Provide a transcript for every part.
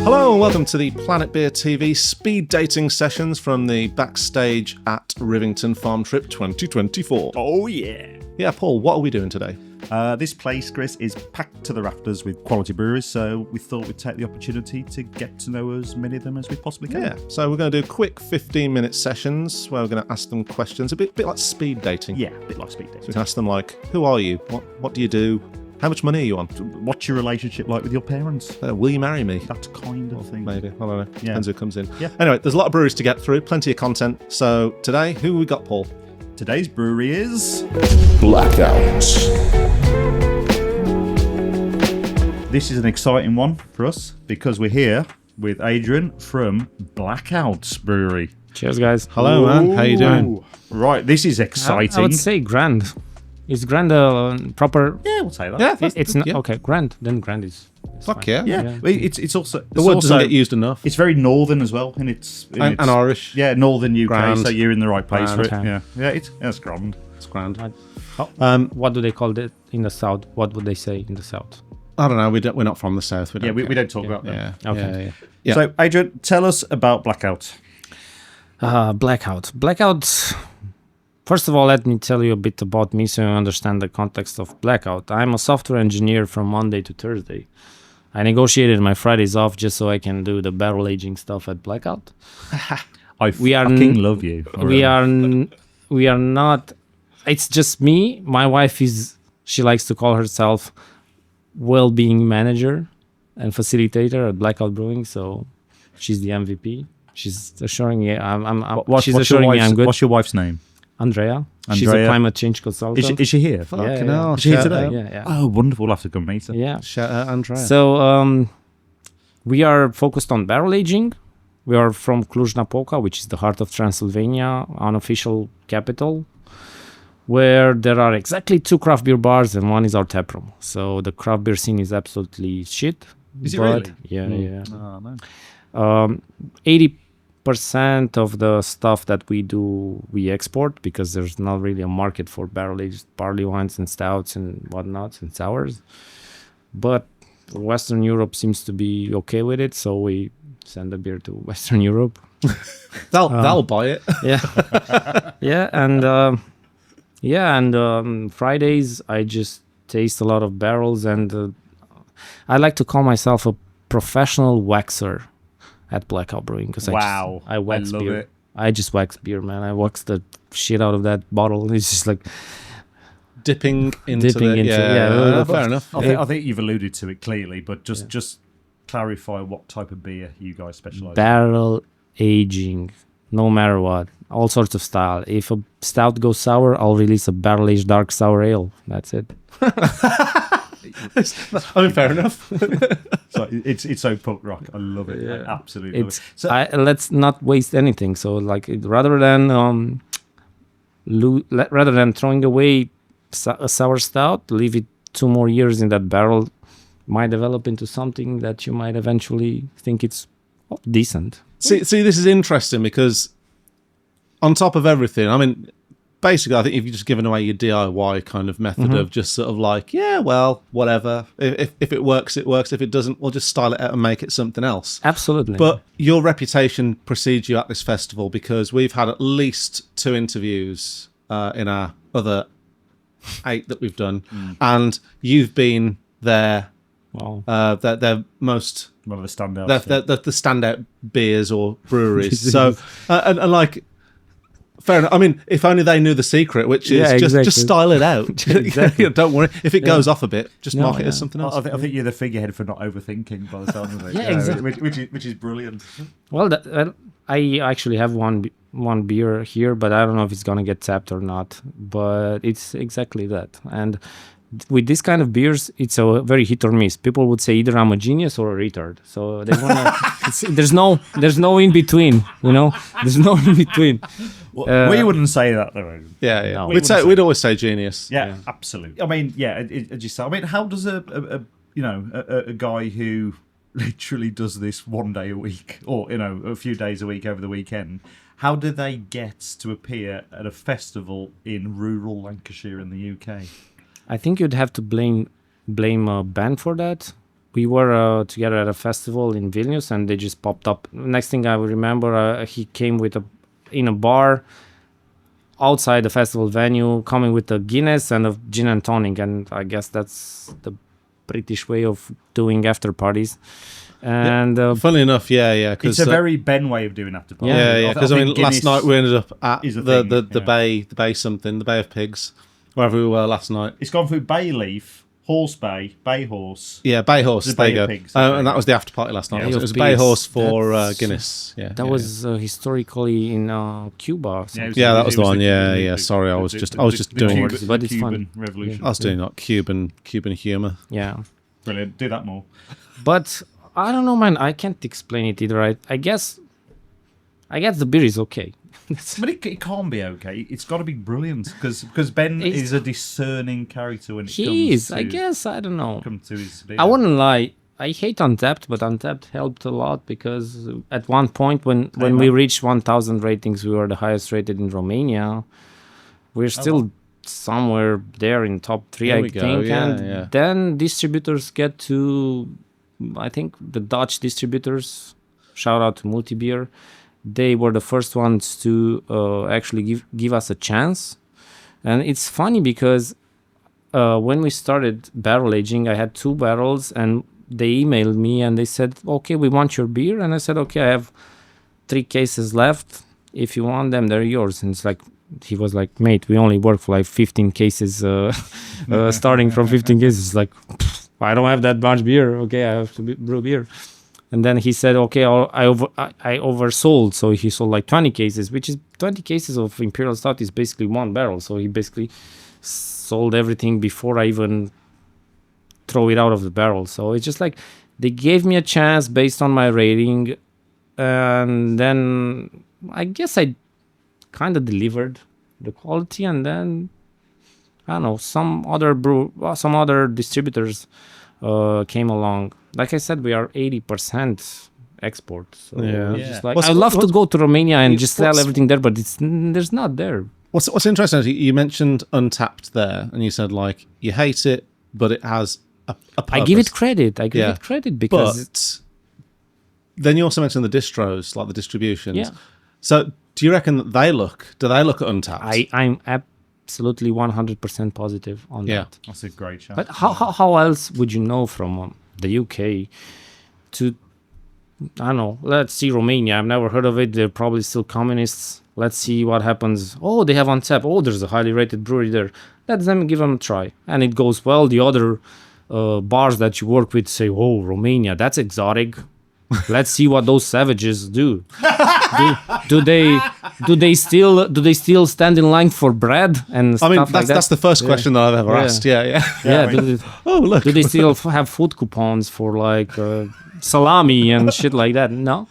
Hello and welcome to the Planet Beer TV speed dating sessions from the backstage at Rivington Farm Trip 2024. Oh yeah. Yeah, Paul, what are we doing today? This place, Chris, is packed to the rafters with quality breweries, so we thought we'd take the opportunity to get to know as many of them as we possibly can. Yeah, so we're going to do quick 15-minute sessions where we're going to ask them questions, a bit like speed dating. Yeah, a bit like speed dating. So we can ask them like, who are you? What do you do? How much money are you on? What's your relationship like with your parents? Will you marry me? That kind of thing. Maybe. I don't know. Yeah. Depends who comes in. Yeah. Anyway, there's a lot of breweries to get through, plenty of content. So today, who we got, Paul? Today's brewery is... Blackout. This is an exciting one for us because we're here with Adrian from Blackout Brewery. Cheers, guys. Hello, man. How you doing? Right, this is exciting. I would say grand. Is grand proper? Yeah, we'll say that. Yeah, It's not okay. Grand. Then grand is. Fuck fine. yeah. Yeah, it's also... The word doesn't get used enough. It's very northern as well, and it's And Irish. Yeah, northern UK, Grand. so you're in the right place for it. Grand. Yeah, that's grand. It's grand. What do they call it in the south? What would they say in the south? I don't know. We're not from the south. Yeah, we don't talk about that. Yeah. Okay. Yeah. So, Adrian, tell us about Blackout. Blackout. Blackout. First of all, let me tell you a bit about me so you understand the context of Blackout. I'm a software engineer from Monday to Thursday. I negotiated my Fridays off just so I can do the barrel aging stuff at Blackout. We fucking love you. We are not. It's just me. My wife she likes to call herself well-being manager and facilitator at Blackout Brewing. So she's the MVP. She's assuring me she's assuring me I'm good. What's your wife's name? Andrea. She's a climate change consultant. Is she here? Fucking hell. Is she here Shout today? out. Yeah. Oh, wonderful. We'll have to come meet her. Yeah. Shout out Andrea. So we are focused on barrel aging. We are from Cluj-Napoca, which is the heart of Transylvania, unofficial capital, where there are exactly 2 craft beer bars and one is our tap room. So the craft beer scene is absolutely shit. Is it really? Yeah. Oh, no. 80% of the stuff that we do, we export because there's not really a market for barrel-aged barley wines and stouts and whatnot and sours. But Western Europe seems to be okay with it, so we send the beer to Western Europe. They'll buy it. Yeah. And Fridays I just taste a lot of barrels, and I like to call myself a professional waxer at Blackout Brewing because I wax love beer. it. I just wax beer, man. I wax the shit out of that bottle. It's just like Dipping into yeah, fair enough. I think you've alluded to it clearly, but just clarify what type of beer you guys specialize in. barrel aging, no matter what, all sorts of style. If a stout goes sour, I'll release a barrel aged dark sour ale. That's it. I mean, fair enough. So it's so punk rock. I love it. Yeah. I absolutely love It's it. So, let's not waste anything. So like rather than throwing away a sour stout, leave it 2 more years in that barrel. Might develop into something that you might eventually think it's decent. See, this is interesting because on top of everything, I mean, basically, I think if you're just giving away your DIY kind of method of just sort of like, yeah, well, whatever. If it works, it works. If it doesn't, we'll just style it out and make it something else. Absolutely. But your reputation precedes you at this festival because we've had at least 2 interviews in our other 8 that we've done, and you've been their most one of the standouts. the standout beers or breweries. So and like. Fair enough. I mean, if only they knew the secret, which is just style it out. Exactly. Don't worry. If it goes off a bit, just mark it as something else. I think you're the figurehead for not overthinking by the sound of it. Yeah, exactly. Which is brilliant. Well, I actually have one beer here, but I don't know if it's gonna get tapped or not. But it's exactly that. And with this kind of beers, it's a very hit or miss. People would say either I'm a genius or a retard. So they wanna. there's no in between. You know, there's no in between. We wouldn't say that though. Yeah. No, We'd always say genius. Yeah, absolutely. I mean, as you say. I mean, how does a guy who literally does this 1 day a week, or a few days a week over the weekend, how do they get to appear at a festival in rural Lancashire in the UK? I think you'd have to blame Ben for that. We were together at a festival in Vilnius, and they just popped up. Next thing I remember, he came in a bar outside the festival venue, coming with a Guinness and a gin and tonic, and I guess that's the British way of doing after parties. And funnily enough, yeah, it's a very Ben way of doing after parties. Yeah. Because I mean, last night we ended up at the Bay of Pigs, wherever we were last night. It's gone through Bay Leaf, Horse Bay, Bay Horse. Yeah, Bay Horse. The there Bay you of go. Pigs, And that was the after party last night. Yeah, It was of Bay Pigs. Horse for Guinness. Yeah, that was historically in Cuba. Or something. that was the one. Yeah. Sorry, I was just doing. But it's Cuban fun. Revolution. I was doing like Cuban humour. Yeah. Brilliant. Do that more. But I don't know, man. I can't explain it either. I guess the beer is okay. But it can't be okay. It's got to be brilliant because Ben is a discerning character when it comes He is. to, I guess. I don't know. come to his beer. I wouldn't lie. I hate Untappd, but Untappd helped a lot because at one point when we reached 1,000 ratings, we were the highest rated in Romania. We're still somewhere there in top 3, There I we go, think. yeah, And yeah. then distributors get to, I think the Dutch distributors, shout out to Multibeer, they were the first ones to actually give us a chance. And it's funny because when we started barrel aging, I had 2 barrels and they emailed me and they said, okay, we want your beer. And I said, okay, I have 3 cases left. If you want them, they're yours. And it's like, he was like, mate, we only work for like 15 cases, starting from 15 cases. Like, I don't have that much beer. Okay, I have to brew beer. And then he said, okay, I oversold. So he sold like 20 cases, which is 20 cases of Imperial Stout is basically 1 barrel. So he basically sold everything before I even throw it out of the barrel. So it's just like they gave me a chance based on my rating. And then I guess I kind of delivered the quality. And then, I don't know, some other distributors came along. Like I said, we are 80% export. So Yeah. just like, What's- I'd love to what's- go to Romania and just sell what's- everything there, but there's not there. What's interesting is you mentioned Untapped there, and you said like you hate it, but it has a purpose. I give it credit. Yeah. Because But then you also mentioned the distros, like the distributions. Yeah. So do you reckon that do they look at Untapped? I'm absolutely 100% positive on Yeah. that. That's a great show. But how else would you know from the UK to, I don't know, let's see Romania. I've never heard of it. They're probably still communists. Let's see what happens. Oh, they have Untappd. Oh, there's a highly rated brewery there. Let them give them a try. And it goes well. The other bars that you work with say, oh, Romania, that's exotic. Let's see what those savages do. do they still stand in line for bread and stuff like that? That's the first question that I've ever asked. Yeah. Yeah. I mean- Oh, look. Do they still have food coupons for like salami and shit like that? No.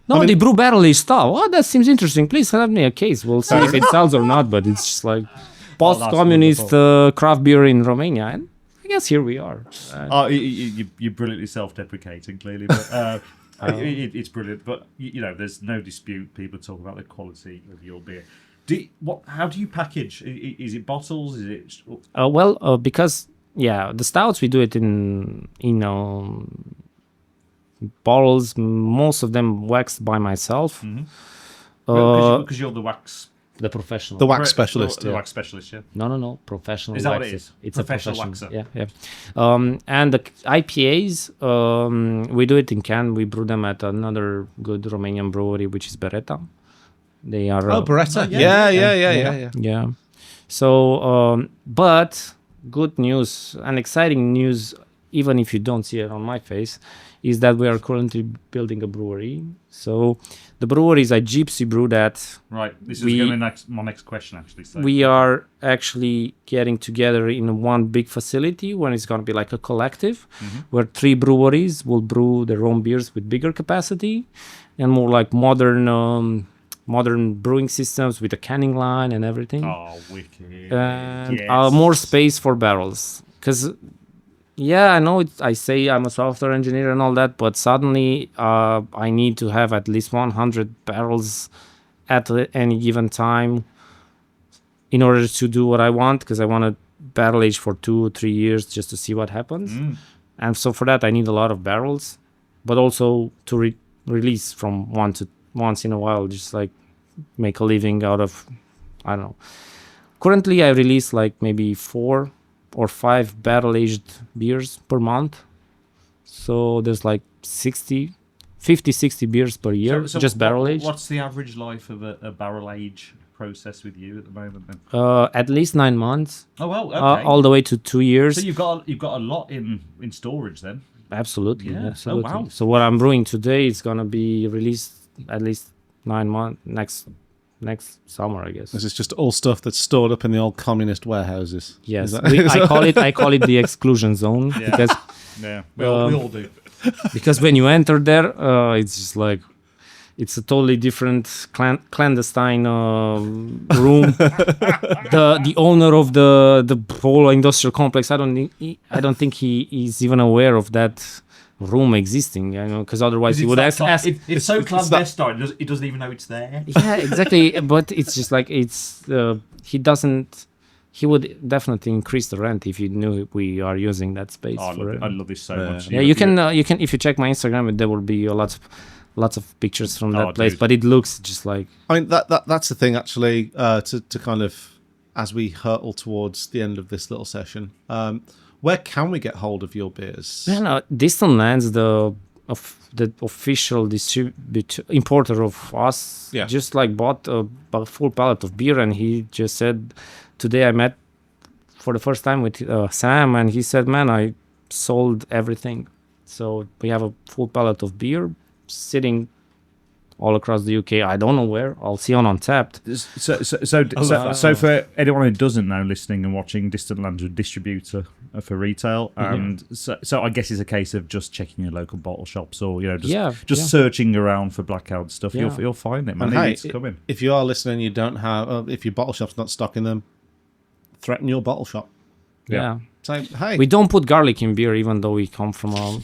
No, they brew barrel-aged stuff. Oh, that seems interesting. Please have me a case. We'll see if it sells or not. But it's just like post-communist craft beer in Romania, and I guess here we are. You're brilliantly self-deprecating, clearly, but it's brilliant. But there's no dispute. People talk about the quality of your beer. How do you package? Is it bottles? Is it? Because the stouts we do it in bottles. Most of them waxed by myself. Because you're the wax. The professional. The wax specialist. The yeah. wax specialist, yeah. No. Professional. Is that what waxer. it is? It's Professional a professional. waxer. Yeah. And the IPAs, we do it in can. We brew them at another good Romanian brewery, which is Beretta. They are. Beretta. yeah. Yeah. Yeah. So, but good news and exciting news, even if you don't see it on my face, is that we are currently building a brewery. So the brewery is a gypsy brew that Right. This is going to be my next question, actually. So. we are actually getting together in one big facility when it's going to be like a collective where 3 breweries will brew their own beers with bigger capacity and more like modern brewing systems with a canning line and everything. Oh, wicked. And Yes. more space for barrels. Because, I know I say I'm a software engineer and all that, but suddenly I need to have at least 100 barrels at any given time in order to do what I want, because I want to barrel age for 2-3 years just to see what happens. And so for that I need a lot of barrels, but also to release from once in a while, just like make a living out of, I don't know. Currently I release like maybe 4 or 5 barrel aged beers per month. So there's like 50-60 beers per year, So just barrel aged. What's the average life of a barrel age process with you at the moment then? At least 9 months. Oh well, okay. All the way to 2 years. So you've got a lot in storage then. Absolutely, Yeah. absolutely. Oh, wow. So what I'm brewing today is gonna be released at least 9 months next summer, I guess. This is just all stuff that's stored up in the old communist warehouses. Yes, Is that- I call it the exclusion zone because Yeah, we all do. because when you enter there, it's just like it's a totally different clandestine room. The owner of the whole industrial complex, I don't think he is even aware of that room existing, because otherwise he would ask. It's so clandestine. He doesn't even know it's there. Yeah, exactly. But it's just like he would definitely increase the rent if he knew we are using that space. I love this so much. Yeah, you can if you check my Instagram, there will be lots of pictures from that place. Dude. But it looks just like, I mean, that's the thing, actually, to kind of, as we hurtle towards the end of this little session, where can we get hold of your beers? Distant Lands, the official importer of us, just like bought a full pallet of beer, and he just said, today I met for the first time with Sam, and he said, man, I sold everything. So we have a full pallet of beer sitting all across the UK. I don't know where. I'll see on Untappd. So for anyone who doesn't know, listening and watching, Distant Lands are a distributor for retail, and so I guess it's a case of just checking your local bottle shops, or just searching around for Blackout stuff. Yeah. You'll find it, man. And hey, It's coming. if you are listening, you don't have, if your bottle shop's not stocking them, threaten your bottle shop. Yeah. Say, hey, We don't put garlic in beer, even though we come from a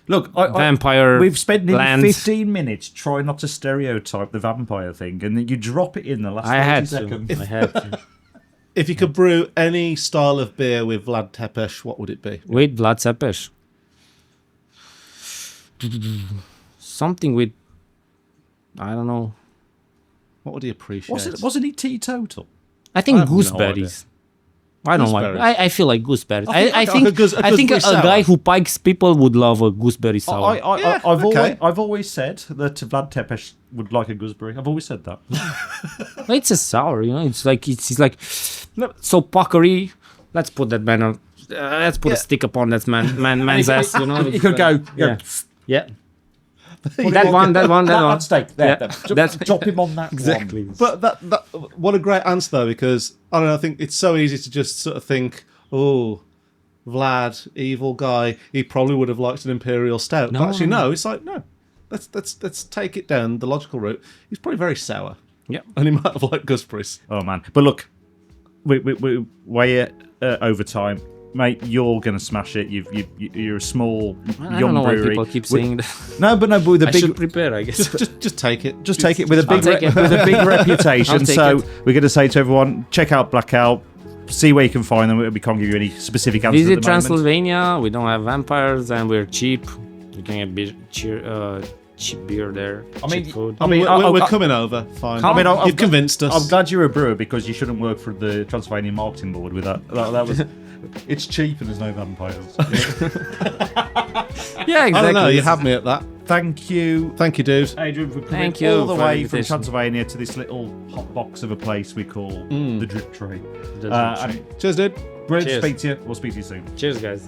Look, vampire. we've spent nearly land. 15 minutes trying not to stereotype the vampire thing, and then you drop it in the last 30 seconds. I had to. if you could brew any style of beer with Vlad Tes, what would it be? Wait, Vlad Tes. Something with, I don't know. What would he appreciate? Wasn't he teetotal? I think have no gooseberries. I don't like. Gooseberries. I feel like gooseberries. I think think a a gooseberry guy sour. who pikes people would love a gooseberry sour. I've always said that Vlad Tes would like a gooseberry. I've always said that. It's a sour, It's like he's like so puckery. Let's put that man on. Let's put a stick upon that man's ass. You could go. Yeah. That one. Steak there. Yeah, that's Drop him on that exactly. one. But that what a great answer, though, because I don't know. I think it's so easy to just sort of think, oh, Vlad, evil guy. He probably would have liked an imperial stout. No. But actually, no. It's like, no. Let's take it down the logical route. He's probably very sour. Yeah. And he might have liked gooseberries. Oh man! But look, we're way over time. Mate, you're gonna smash it. You're a small I young don't know why brewery. people keep saying that. No, but with a I big, should prepare, I guess. Just take it. just take it with a I'll big, take it. with a big reputation. I'll take So it. we're gonna say to everyone, check out Blackout. See where you can find them. We can't give you any specific answers. Visit at the moment. Transylvania. We don't have vampires, and we're cheap. You can get cheap beer there. Cheap food. I mean, we're coming over. Fine. I mean, you've convinced us. I'm glad you're a brewer, because you shouldn't work for the Transylvanian marketing board with that. That was. It's cheap and there's no vampires. Yeah, exactly. I don't know. You have me at that. Thank you, Thank you, dude. Adrian, for coming Thank you all the for the way from invitation. Transylvania to this little hot box of a place we call the Drip Tray. That's And Cheers, dude. brilliant to Cheers. speak to you. We'll speak to you soon. Cheers, guys.